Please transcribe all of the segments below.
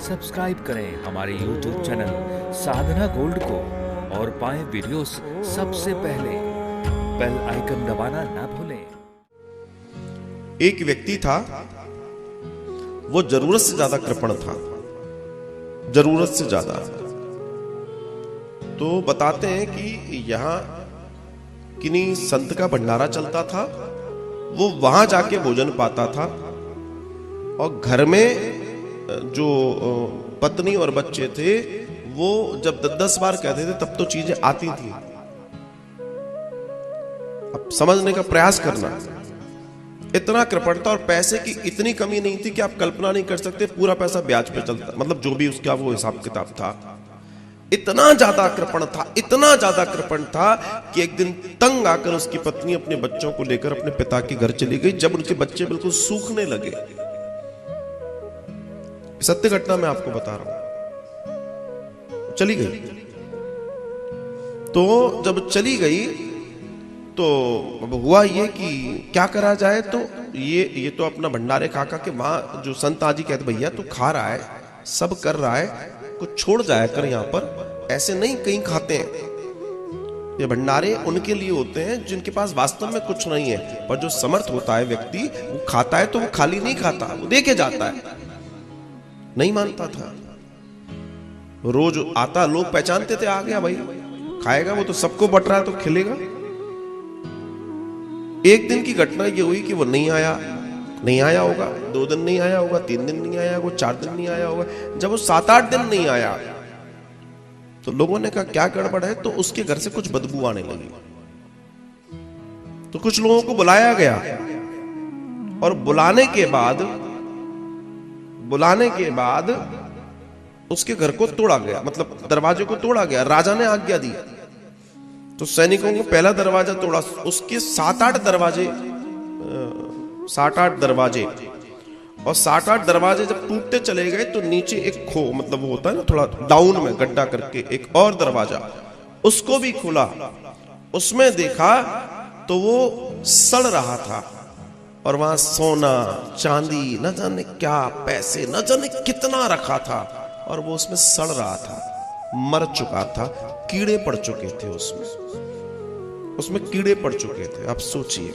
Subscribe करें हमारे YouTube channel साधना gold को और पाएं वीडियोस सबसे पहले। बेल आइकन दबाना ना भूलें। एक व्यक्ति था, वो जरूरत से ज्यादा कृपण था, जरूरत से ज्यादा। तो बताते हैं कि यहां किन्हीं संत का भंडारा चलता था, वो वहां जाके भोजन पाता था और घर में जो पत्नी और बच्चे थे वो जब 10-10 बार कहते थे तब तो चीजें आती थी। अब समझने का प्रयास करना, इतना कृपण था और पैसे की इतनी कमी नहीं थी कि आप कल्पना नहीं कर सकते। पूरा पैसा ब्याज पे चलता, मतलब जो भी उसका वो हिसाब किताब था। इतना ज्यादा कृपण था, इतना ज्यादा कृपण था कि एक दिन तंग आकर उसकी पत्नी अपने बच्चों को लेकर अपने पिता के घर चली गई। जब उनके बच्चे बिल्कुल सूखने लगे, सत्य घटना मैं आपको बता रहा हूं, चली गई। तो जब चली गई तो अब हुआ ये कि क्या करा जाए। तो ये तो अपना भंडारे काका के मां जो संत आजी कहते, भैया तू खा रहा है, सब कर रहा है, कुछ छोड़ जाया कर, यहां पर ऐसे नहीं कहीं खाते हैं। ये भंडारे उनके लिए होते हैं जिनके पास वास्तव में कुछ नहीं है, पर जो समर्थ होता है व्यक्ति, वो खाता है तो वो खाली नहीं खाता, वो दे के जाता है। नहीं मानता था, रोज आता, लोग पहचानते थे, आ गया भाई, खाएगा, वो तो सबको बट रहा है तो खिलेगा। एक दिन की घटना ये हुई कि वो नहीं आया होगा, 2 दिन नहीं आया होगा, 3 दिन नहीं आया होगा, 4 दिन नहीं आया होगा। जब वो 7-8 दिन नहीं आया तो लोगों ने कहा क्या गड़बड़ है, तो उसके घर से कुछ बदबू आने लगी। तो कुछ लोगों को बुलाया गया और बुलाने के बाद उसके घर को तोड़ा गया, मतलब दरवाजे को तोड़ा गया। राजा ने आज्ञा दी तो सैनिकों को पहला दरवाजा तोड़ा, उसके 7-8 दरवाजे और 7-8 दरवाजे जब टूटते चले गए तो नीचे एक मतलब वो होता है ना, थोड़ा डाउन में गड्ढा करके एक और दरवाजा, उसको भी खोला। उसमें देखा तो वो सड़ रहा था और वहां सोना चांदी न जाने क्या, पैसे न जाने कितना रखा था और वो उसमें सड़ रहा था, मर चुका था, कीड़े पड़ चुके थे उसमें कीड़े पड़ चुके थे। आप सोचिए,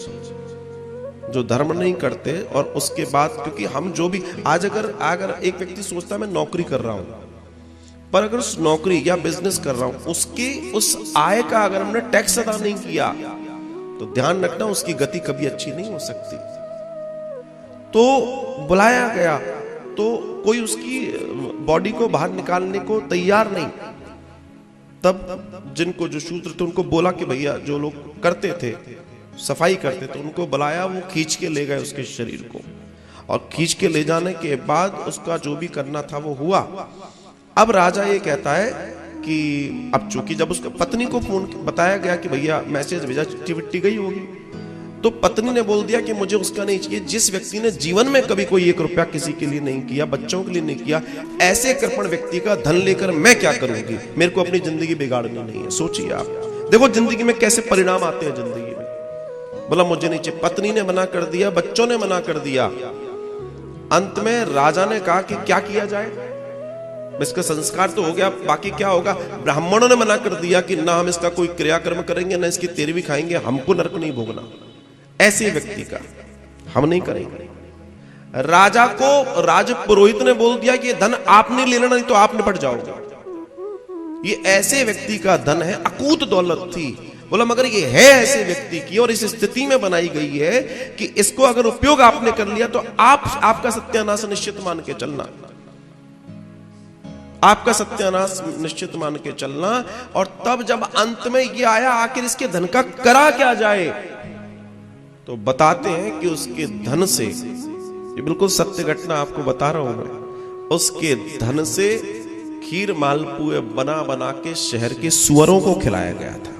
जो धर्म नहीं करते और उसके बाद, क्योंकि हम जो भी आज अगर एक व्यक्ति सोचता है मैं नौकरी कर रहा हूं, पर अगर उस नौकरी या बिजनेस कर रहा हूं, उसकी उस आय का अगर हमने टैक्स अदा नहीं किया तो ध्यान रखना उसकी गति कभी अच्छी नहीं हो सकती। तो बुलाया गया तो कोई उसकी बॉडी को बाहर निकालने को तैयार नहीं। तब जिनको जो शूद्र थे उनको बोला कि भैया, जो लोग करते थे सफाई करते थे, उनको बुलाया, वो खींच के ले गए उसके शरीर को और खींच के ले जाने के बाद उसका जो भी करना था वो हुआ। अब राजा ये कहता है कि अब चूंकि जब उसका पत्नी को फोन बताया गया कि भैया मैसेज भेजा, चिट्ठी विट्ठी गई होगी, तो पत्नी ने बोल दिया कि मुझे उसका नहीं चाहिए। जिस व्यक्ति ने जीवन में कभी कोई 1 रुपया किसी के लिए नहीं किया, बच्चों के लिए नहीं किया, ऐसे कृपण व्यक्ति का धन लेकर मैं क्या करूंगी, मेरे को अपनी जिंदगी बिगाड़नी नहीं है। सोचिए आप, देखो जिंदगी में कैसे परिणाम आते हैं जिंदगी में। बोला मुझे नहीं चाहिए, पत्नी ने मना कर दिया, बच्चों ने मना कर दिया। अंत में राजा ने कहा कि क्या किया जाए, इसका संस्कार तो हो गया, बाकी क्या होगा। ब्राह्मणों ने मना कर दिया कि ना हम इसका कोई क्रियाक्रम करेंगे, ना इसकी तेरहवीं खाएंगे, हमको नरक नहीं भोगना। ऐसे व्यक्ति का हम नहीं करेंगे। राजा को राज पुरोहित ने बोल दिया कि ये धन आप नहीं ले लेना, नहीं तो आप निपट जाओगे। ये ऐसे व्यक्ति का धन है, अकूत दौलत थी। बोला मगर ये है ऐसे व्यक्ति की और इस स्थिति में बनाई गई है कि इसको अगर उपयोग आपने कर लिया तो आपका सत्यानाश निश्चित मान के चलना, आपका सत्यानाश निश्चित मान के चलना। और तब जब अंत में ये आया आखिर इसके धन का करा क्या जाए, तो बताते हैं कि उसके धन से, ये बिल्कुल सत्य घटना आपको बता रहा हूं मैं, उसके धन से खीर मालपुए बना बना के शहर के सुअरों को खिलाया गया था।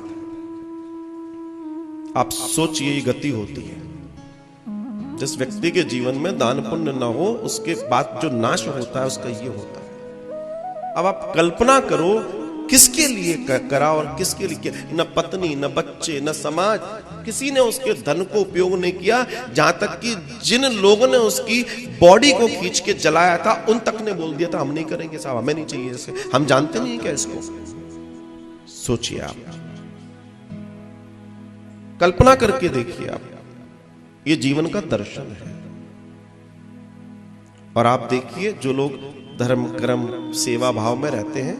आप सोचिए ये गति होती है। जिस व्यक्ति के जीवन में दान पुण्य ना हो, उसके बाद जो नाश होता है उसका ये होता है। अब आप कल्पना करो किसके लिए करा और किसके लिए किया? न पत्नी, न बच्चे, न समाज, किसी ने उसके धन को उपयोग नहीं किया। जहां तक कि जिन लोगों ने उसकी बॉडी को खींच के जलाया था उन तक ने बोल दिया था हम नहीं करेंगे साहब, हमें नहीं चाहिए इसे, हम जानते नहीं क्या इसको। सोचिए आप, कल्पना करके देखिए आप, ये जीवन का दर्शन है। और आप देखिए जो लोग धर्म कर्म सेवा भाव में रहते हैं,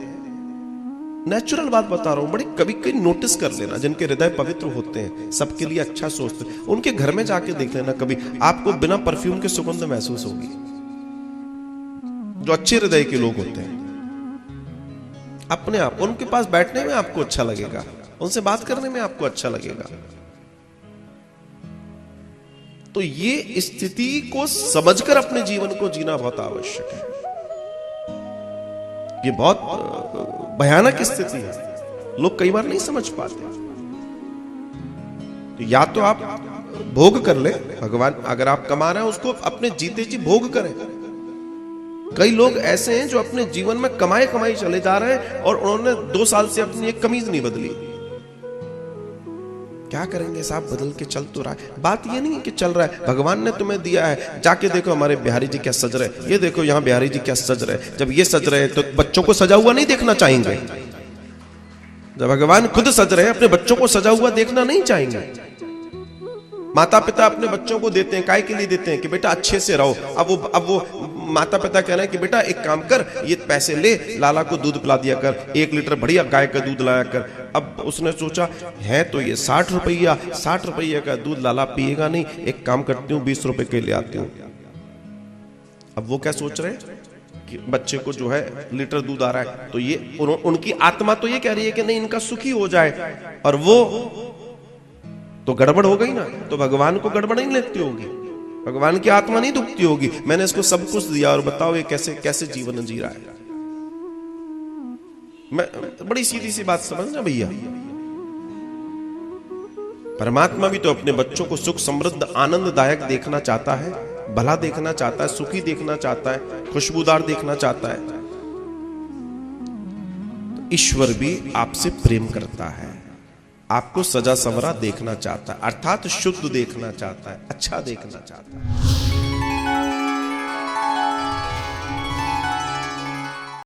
नेचुरल बात बता रहा हूं, बड़े कभी कभी नोटिस कर लेना, जिनके हृदय पवित्र होते हैं, सबके लिए अच्छा सोचते हैं, उनके घर में जाके देख लेना, कभी आपको बिना परफ्यूम के सुगंध महसूस होगी। जो अच्छे हृदय के लोग होते हैं, अपने आप उनके पास बैठने में आपको अच्छा लगेगा, उनसे बात करने में आपको अच्छा लगेगा। तो ये स्थिति को समझकर अपने जीवन को जीना बहुत आवश्यक है। ये बहुत भयानक स्थिति है, लोग कई बार नहीं समझ पाते। तो या तो आप भोग कर ले, भगवान अगर आप कमा रहे हैं उसको अपने जीते जी भोग करें। कई लोग ऐसे हैं जो अपने जीवन में कमाए कमाई चले जा रहे हैं और उन्होंने 2 साल से अपनी एक कमीज नहीं बदली। क्या करेंगे साहब, बदल के चल तो रहा है। बात ये नहीं है कि चल रहा है, भगवान ने तुम्हें दिया है, जाके देखो हमारे बिहारी जी क्या सज रहे, ये देखो यहाँ बिहारी जी क्या सज रहे। जब ये सज रहे तो बच्चों को सजा हुआ नहीं देखना चाहेंगे? जब भगवान खुद सज रहे हैं, अपने बच्चों को सजा हुआ देखना नहीं चाहेंगे? माता पिता अपने बच्चों को देते हैं, काय के लिए देते हैं? कि बेटा अच्छे से रहो। अब वो माता पिता कह रहे हैं कि बेटा एक काम कर, ये पैसे ले, लाला को दूध पिला दिया कर, 1 लीटर बढ़िया गाय का दूध लाया कर। अब उसने सोचा है तो ये 60 रुपया का दूध लाला पिएगा नहीं, एक काम करती हूँ 20 रुपए के ले आती हूँ। अब वो क्या सोच रहे हैं कि बच्चे को जो है लीटर दूध आ रहा है, तो ये उनकी आत्मा तो ये कह रही है कि नहीं इनका सुखी हो जाए, और वो तो गड़बड़ हो गई ना। तो भगवान को गड़बड़ नहीं लगती होगी, भगवान की आत्मा नहीं दुखती होगी, मैंने इसको सब कुछ दिया और बताओ ये कैसे कैसे जीवन जी रहा है। मैं बड़ी सीधी सी बात समझना भैया, परमात्मा भी तो अपने बच्चों को सुख समृद्ध आनंददायक देखना चाहता है, भला देखना चाहता है, सुखी देखना चाहता है, खुशबूदार देखना चाहता है। तो ईश्वर भी आपसे प्रेम करता है, आपको सजा संवरा देखना चाहता है, अर्थात शुद्ध देखना चाहता है, अच्छा देखना चाहता है।